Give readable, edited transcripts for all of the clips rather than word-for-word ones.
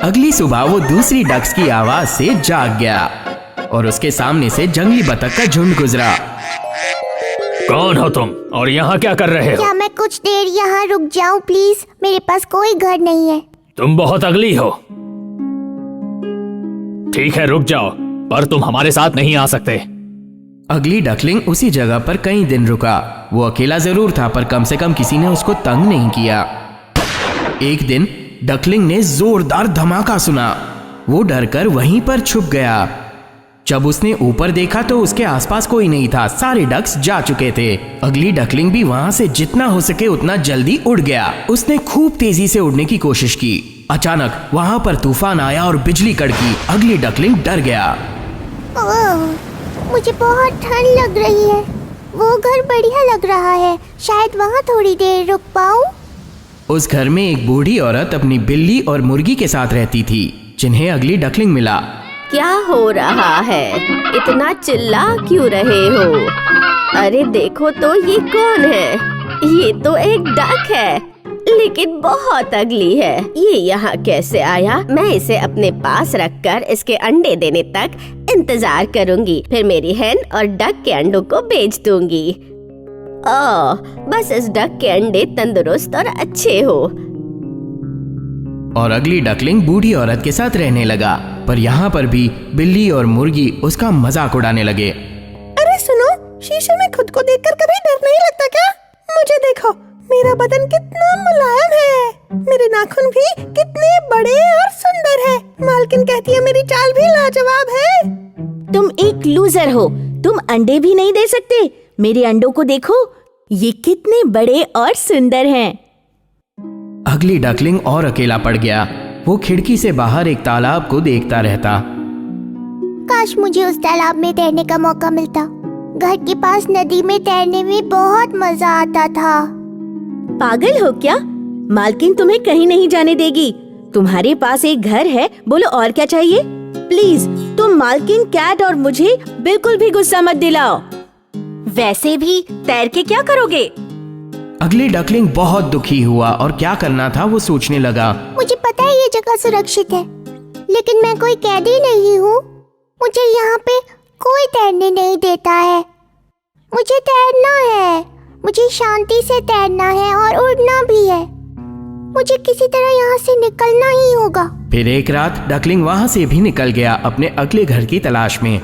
अगली सुबह वो दूसरी डक्स की आवाज से जाग गया और उसके सामने से जंगली बतख का झुंड गुजरा। कौन हो तुम और यहाँ क्या कर रहे हो? क्या मैं कुछ देर यहाँ रुक जाऊँ प्लीज? मेरे पास कोई घर नहीं है। तुम बहुत अगली हो। ठीक है रुक जाओ, पर तुम हमारे साथ नहीं आ सकते। अगली डकलिंग उसी जगह पर कई दिन रुका। वो अकेला जरूर था, पर कम से कम किसी ने उसको तंग नहीं किया। एक दिन डकलिंग ने जोरदार धमाका सुना। वो डरकर वहीं पर छुप गया। जब उसने ऊपर देखा तो उसके आसपास कोई नहीं था, सारे डक्स जा चुके थे। अगली डकलिंग भी वहां से जितना हो सके उतना जल्दी उड़ गया। उसने खूब तेजी से उड़ने की कोशिश की। अचानक वहां पर तूफान आया और बिजली कड़की। अगली डकलिंग डर गया। ओह, मुझे बहुत ठंड लग रही है। वो घर बढ़िया लग रहा है, शायद वहाँ थोड़ी देर रुक पाऊँ। उस घर में एक बूढ़ी औरत अपनी बिल्ली और मुर्गी के साथ रहती थी, जिन्हें अगली डकलिंग मिला। क्या हो रहा है? इतना चिल्ला क्यों रहे हो? अरे देखो तो ये कौन है? ये तो एक डक है, लेकिन बहुत अगली है। ये यहाँ कैसे आया? मैं इसे अपने पास रखकर इसके अंडे देने तक इंतजार करूंगी, फिर मेरी हैन और डक के अंडों को बेच दूंगी। बस इस डक के अंडे तंदुरुस्त और अच्छे हो। और अगली डकलिंग बूढ़ी औरत के साथ रहने लगा, पर यहाँ पर भी बिल्ली और मुर्गी उसका मजाक उड़ाने लगे। अरे सुनो, शीशे में खुद को देखकर कभी डर नहीं लगता क्या? मुझे देखो, मेरा बदन कितना मुलायम है, मेरे नाखून भी कितने बड़े और सुंदर है। मालकिन कहती है मेरी चाल भी लाजवाब है। तुम एक लूजर हो, तुम अंडे भी नहीं दे सकते। मेरे अंडों को देखो, ये कितने बड़े और सुंदर हैं। अगली डकलिंग और अकेला पड़ गया। वो खिड़की से बाहर एक तालाब को देखता रहता। काश मुझे उस तालाब में तैरने का मौका मिलता। घर के पास नदी में तैरने में बहुत मजा आता था। पागल हो क्या? मालकिन तुम्हें कहीं नहीं जाने देगी। तुम्हारे पास एक घर है, बोलो और क्या चाहिए? प्लीज तुम मालकिन, कैट और मुझे बिल्कुल भी गुस्सा मत दिलाओ। वैसे भी तैर के क्या करोगे? अगली डकलिंग बहुत दुखी हुआ और क्या करना था वो सोचने लगा। मुझे पता है ये जगह सुरक्षित है, लेकिन मैं कोई कैदी नहीं हूँ। मुझे यहाँ पे कोई तैरने नहीं देता है। मुझे तैरना है, मुझे शांति से तैरना है और उड़ना भी है। मुझे किसी तरह यहाँ से निकलना ही होगा। फिर एक रात डकलिंग वहां से भी निकल गया अपने अगले घर की तलाश में।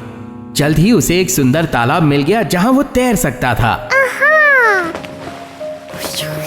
जल्द ही उसे एक सुंदर तालाब मिल गया जहाँ वो तैर सकता था। आहा!